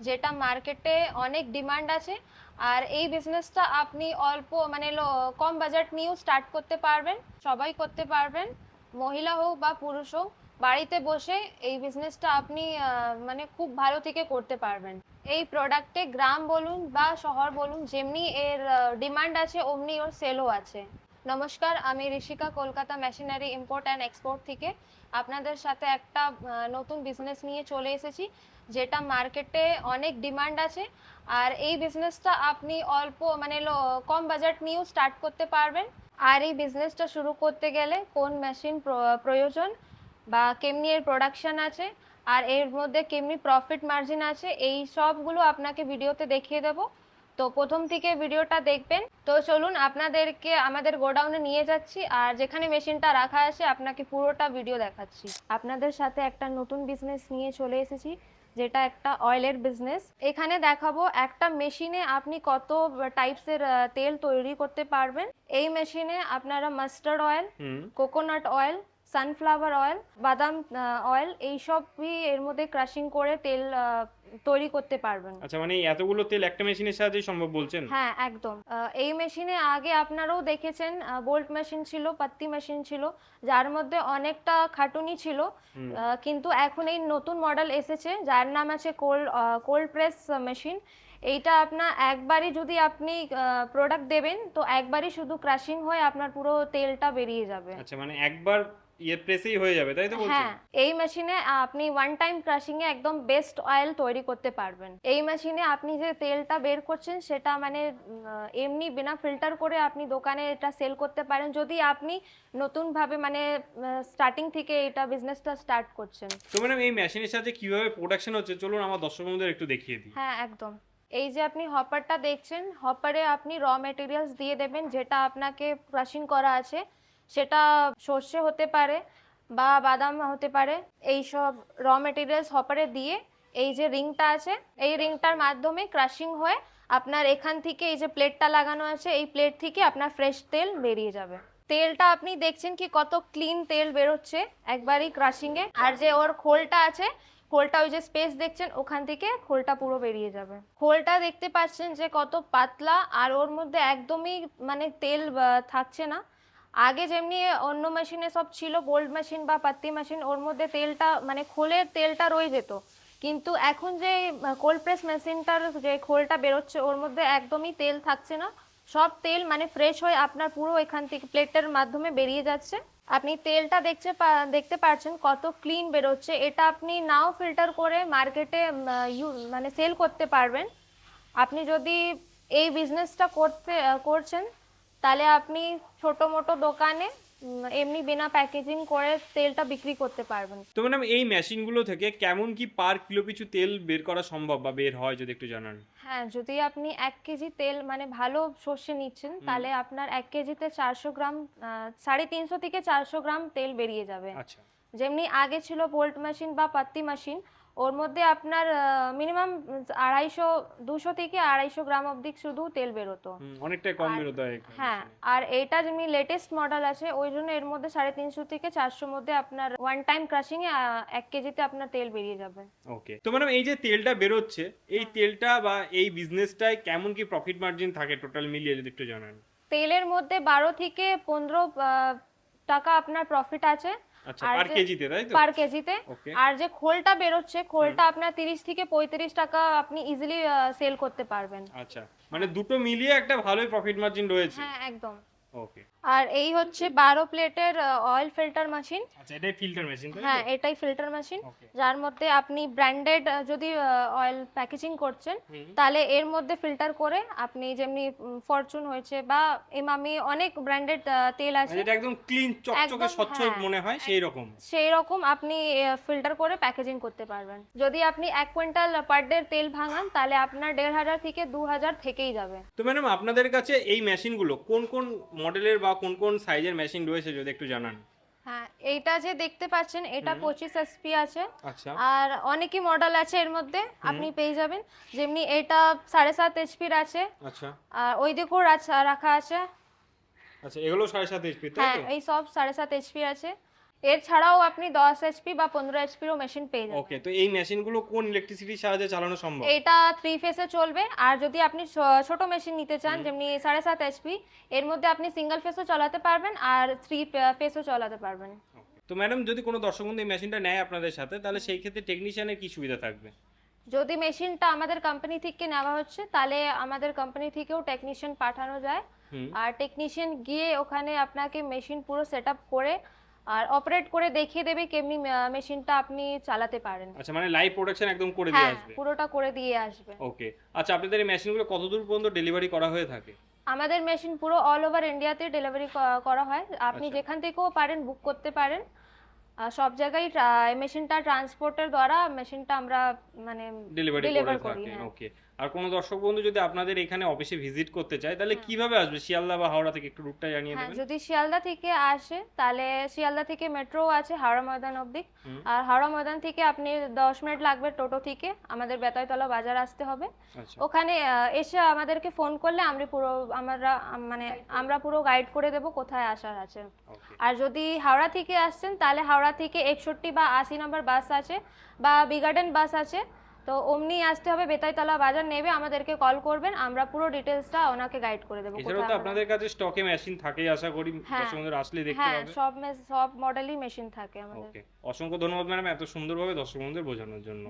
যেটা মার্কেটে অনেক ডিমান্ড আছে। আর এই বিজনেসটা আপনি অল্প মানে কম বাজেট নিয়েও স্টার্ট করতে পারবেন, সবাই করতে পারবেন, মহিলা হোক বা পুরুষ হোক। বাড়িতে বসে এই বিজনেসটা আপনি মানে খুব ভালো থেকে করতে পারবেন। এই প্রোডাক্টে গ্রাম বলুন বা শহর বলুন, যেমনি এর ডিমান্ড আছে অমনি ওর সেলও আছে। নমস্কার, আমি Rishika, Kolkata machinery import and export থেকে আপনাদের সাথে একটা নতুন বিজনেস নিয়ে চলে এসেছি, যেটা মার্কেটে অনেক ডিমান্ড আছে। আর এই বিজনেসটা আপনি অল্প মানে কম বাজেট নিয়েও স্টার্ট করতে পারবেন। আর এই বিজনেসটা শুরু করতে গেলে কোন মেশিন প্রয়োজন বা কেমনি এর প্রোডাকশন আছে আর এর মধ্যে কেমনি প্রফিট মার্জিন আছে, এই সবগুলো আপনাকে ভিডিওতে দেখিয়ে দেবো। তো প্রথম থেকে ভিডিওটা দেখবেন। তো চলুন আপনাদেরকে আমাদের গোডাউনে নিয়ে যাচ্ছি, আর যেখানে মেশিনটা রাখা আছে আপনাকে পুরোটা ভিডিও দেখাচ্ছি। আপনাদের সাথে একটা নতুন বিজনেস নিয়ে চলে এসেছি, যেটা একটা অয়েলের বিজনেস। এখানে দেখাবো একটা মেশিনে আপনি কত টাইপসের তেল তৈরি করতে পারবেন। এই মেশিনে আপনারা mustard oil, coconut oil, sunflower oil, বাদাম অয়েল, এইসবই এর মধ্যে ক্রাশিং করে তেল তৈরি করতে পারবেন। আচ্ছা, মানে এই এতগুলো তেল একটা মেশিনের সাহায্যেই সম্ভব বলছেন? হ্যাঁ, একদম। এই মেশিনে আগে আপনারাও দেখেছেন, বোল্ট মেশিন ছিল, পাত্তি মেশিন ছিল, যার মধ্যে অনেকটা খাটুনি ছিল। কিন্তু এখন এই নতুন মডেল এসেছে যার নাম আছে কোল্ড প্রেস মেশিন। এইটা আপনার একবারই যদি আপনি প্রোডাক্ট দেবেন তো একবারই শুধু ক্রাশিং হয়ে আপনার পুরো তেলটা বেরিয়ে যাবে। আচ্ছা, মানে একবার প্রেসেই হয়ে যাবে, তাই তো বলছেন? হ্যাঁ, এই মেশিনে আপনি ওয়ান টাইম ক্রাশিং এ একদম বেস্ট অয়েল তৈরি করতে পারবেন। এই মেশিনে আপনি যে তেলটা বের করছেন সেটা মানে এমনি বিনা ফিল্টার করে আপনি দোকানে এটা সেল করতে পারেন, যদি আপনি নতুন ভাবে মানে স্টার্টিং থেকে এটা বিজনেসটা স্টার্ট করছেন। তো ম্যাডাম, এই মেশিনের সাথে কিভাবে প্রোডাকশন হচ্ছে চলুন আমার দর্শক বন্ধুদের একটু দেখিয়ে দিই। হ্যাঁ, একদম। এই যে আপনি হপারটা দেখছেন, হপারে আপনি র মেটেরিয়ালস দিয়ে দেবেন, যেটা আপনাকে ক্রাশিং করা আছে। সেটা সর্ষে হতে পারে বা বাদাম হতে পারে। এই সব র মেটেরিয়ালস হপারে দিয়ে এই যে রিংটা আছে, এই রিংটার মাধ্যমে ক্রাশিং হয়ে আপনার এখান থেকে এই যে প্লেটটা লাগানো আছে, এই প্লেট থেকে আপনার ফ্রেশ তেল বেরিয়ে যাবে। তেলটা আপনি দেখছেন কি কত ক্লিন তেল বেরোচ্ছে একবারই ক্রাশিং এ। আর যে ওর খোলটা আছে, খোলটা ওই যে স্পেস দেখছেন ওখান থেকে খোলটা পুরো বেরিয়ে যাবে। খোলটা দেখতে পাচ্ছেন যে কত পাতলা, আর ওর মধ্যে একদমই মানে তেল থাকছে না। আগে যেমনি অন্য মেশিনে সব ছিল, বোল্ড মেশিন বা পাত্তি মেশিন, ওর মধ্যে তেলটা মানে খোলের তেলটা রয়ে যেত। কিন্তু এখন যে কোল্ড প্রেস মেশিনটার যে খোলটা বেরোচ্ছে ওর মধ্যে একদমই তেল থাকছে না। সব তেল মানে ফ্রেশ হয়ে আপনার পুরো এখান থেকে প্লেটের মাধ্যমে বেরিয়ে যাচ্ছে। আপনি তেলটা দেখতে পাচ্ছেন কত ক্লিন বেরোচ্ছে। এটা আপনি নাও ফিল্টার করে মার্কেটে মানে সেল করতে পারবেন। আপনি যদি এই বিজনেসটা করছেন, তাহলে আপনি ছোট মোটো দোকানে এমনি বিনা প্যাকেজিং করে তেলটা বিক্রি করতে পারবেন। তো ম্যাডাম, এই মেশিনগুলো থেকে কেমন কি পার কিলো পিছু তেল বের করা সম্ভব বা বের হয় যদি একটু জানান? হ্যাঁ, যদি আপনি 1 কেজি তেল মানে ভালো সর্ষে নিচ্ছেন, তাহলে আপনার 1 কেজিতে 400 গ্রাম, 350 থেকে 400 গ্রাম তেল বেরিয়ে যাবে। আচ্ছা। যেমনি আগে ছিল বোল্ট মেশিন বা পাত্তি মেশিন, ওর মধ্যে আপনার মিনিমাম 200 থেকে 250 গ্রাম অবধি শুধু তেল বেরোতো। অনেকটাই কম আর বেরোতে হয় হ্যাঁ, মেশিনে। আর এইটা যেমনি লেটেস্ট মডেল আছে ওই জন্য এর মধ্যে 350 থেকে 400 মধ্যে আপনার ওয়ান টাইম ক্রাশিং এ 1 কেজিতে আপনার তেল বেরিয়ে যাবে। ওকে, তো ম্যাডাম, এই যে তেলটা বেরোচ্ছে, এই তেলটা বা এই বিজনেসটায় কেমন কি প্রফিট মার্জিন থাকে টোটাল মিলিয়ে যদি একটু জানান? তেলের মধ্যে 12 থেকে 15 টাকা আপনার প্রফিট আছে। আচ্ছা, আর পার যে কেজিতে তাই তো? পার কেজিতে। ওকে। আর যে খোলটা বেরোচ্ছে, খোলটা আপনার 30 থেকে 35 টাকা আপনি ইজিলি সেল করতে পারবেন। আচ্ছা, মানে দুটো মিলিয়ে একটা ভালোই প্রফিট মার্জিন রয়েছে। হ্যাঁ, একদম। ওকে। আর এই হচ্ছে 12 প্লেটের অয়েল ফিল্টার মেশিন। আচ্ছা, এটাই ফিল্টার মেশিন তাই হ্যাঁ, তো? এটাই ফিল্টার মেশিন। ওকে। যার মধ্যে আপনি ব্র্যান্ডেড যদি অয়েল প্যাকেজিং করছেন, তাহলে এর মধ্যে ফিল্টার করে আপনি যেমনি ফরচুন হয়েছে বা এমামি, অনেক ব্র্যান্ডেড তেল মানে আছে। যেটা একদম ক্লিন চকচকে একদম, স্বচ্ছ হ্যাঁ। মনে হয় সেই রকম। সেই রকম আপনি ফিল্টার করে প্যাকেজিং করতে পারবেন। যদি আপনি 1 কুইন্টাল পার ডে তেল ভাঙান, তাহলে আপনার 1500 থেকে 2000 থেকেই যাবে। তো ম্যাডাম, আপনাদের কাছে এই মেশিনগুলো কোন কোন মডেলের বা কোন কোন সাইজের মেশিন রয়েছে যদি একটু জানান? হ্যাঁ, এইটা যে দেখতে পাচ্ছেন এটা 25 HP আছে। আচ্ছা। আর অনেকই মডেল আছে এর মধ্যে, আপনি পেয়ে যাবেন। যেমনি এটা 7.5 HP আছে। আচ্ছা। আর ওই দিকেও রাখা আছে। আচ্ছা, এগুলো 7.5 HP তাই হ্যাঁ, তো? এই সব 7.5 HP আছে। এছাড়াও আপনি 10 এইচপি বা 15 এইচপিরও মেশিন পেয়ে যাবেন। ওকে, তো এই মেশিনগুলো কোন ইলেকট্রিসিটির সাহায্যে চালানো সম্ভব? এটা 3 ফেসে চলবে, আর যদি আপনি ছোট মেশিন নিতে চান যেমনি 7.5 এইচপি, এর মধ্যে আপনি সিঙ্গেল ফেসও চালাতে পারবেন আর 3 ফেসও চালাতে পারবেন। তো ম্যাডাম, যদি কোনো দর্শক বন্ধু এই মেশিনটা নেয় আপনাদের সাথে, তাহলে সেই ক্ষেত্রে টেকনিশিয়ানের কি সুবিধা থাকবে? যদি মেশিনটা আমাদের কোম্পানি থেকে নেওয়া হচ্ছে তাহলে আমাদের কোম্পানি থেকেও টেকনিশিয়ান পাঠানো যায়, হুম। আর টেকনিশিয়ান গিয়ে ওখানে আপনাকে মেশিন পুরো সেটআপ করে আর অপারেট করে দেখিয়ে দেবে কেমনি মেশিনটা আপনি চালাতে পারেন। আচ্ছা, মানে লাইভ প্রোডাকশন একদম করে দিয়ে হ্যাঁ, আসবে। পুরোটা করে দিয়ে আসবে। ওকে। আচ্ছা, আপনাদের এই মেশিনগুলো কতদূর পর্যন্ত ডেলিভারি করা হয়ে থাকে? আমাদের মেশিন পুরো অল ওভার ইন্ডিয়াতে ডেলিভারি করা হয়, আপনি আচ্ছা। যেখান থেকেও পারেন বুক করতে পারেন। সব জায়গায় মেশিনটা ট্রান্সপোর্টের দ্বারা মেশিনটা আমরা মানে ডেলিভারি করে ডেলিভার করি। থাকে। হ্যাঁ। ওকে। আর কোনো দর্শক বন্ধু যদি আপনাদের এখানে অফিসে ভিজিট করতে চায়, তাহলে হ্যাঁ। কিভাবে আসবে? শিয়ালদা বা হাওড়া থেকে একটু রুটটা জানিয়ে হ্যাঁ, দেবেন। যদি শিয়ালদা থেকে আসে তাহলে শিয়ালদা থেকে মেট্রো আছে হাওড়া ময়দান অবধি, হুম। আর হাওড়া ময়দান থেকে আপনি 10 মিনিট লাগবে টোটো থেকে আমাদের বেতাইতলা বাজার আসতে হবে। আচ্ছা। ওখানে এসে আমাদেরকে ফোন করলে আমরা পুরো গাইড করে দেব কোথায় আসার আছে। ওকে। আর যদি হাওড়া থেকে আসছেন তাহলে হাওড়া থেকে 61 বা 80 নম্বর বাস আছে বা বি গার্ডেন বাস আছে, তো অমনি আসতে হবে, বেতাইতলা বাজার নেবে আমাদেরকে কল করবেন, আমরা পুরো ডিটেলসটা ওনাকে গাইড করে দেবো এছাড়াও তো কোথায় আপনাদের কাছে স্টকে মেশিন থাকেই আশা করি, হ্যাঁ। দর্শক বন্ধুরা আসলে দেখতে হ্যাঁ, পাবে। সব মডেলই মেশিন থাকে আমাদের। ওকে, অসংখ্য ধন্যবাদ ম্যাডাম এত সুন্দরভাবে দর্শক বন্ধুদের বোঝানোর জন্য।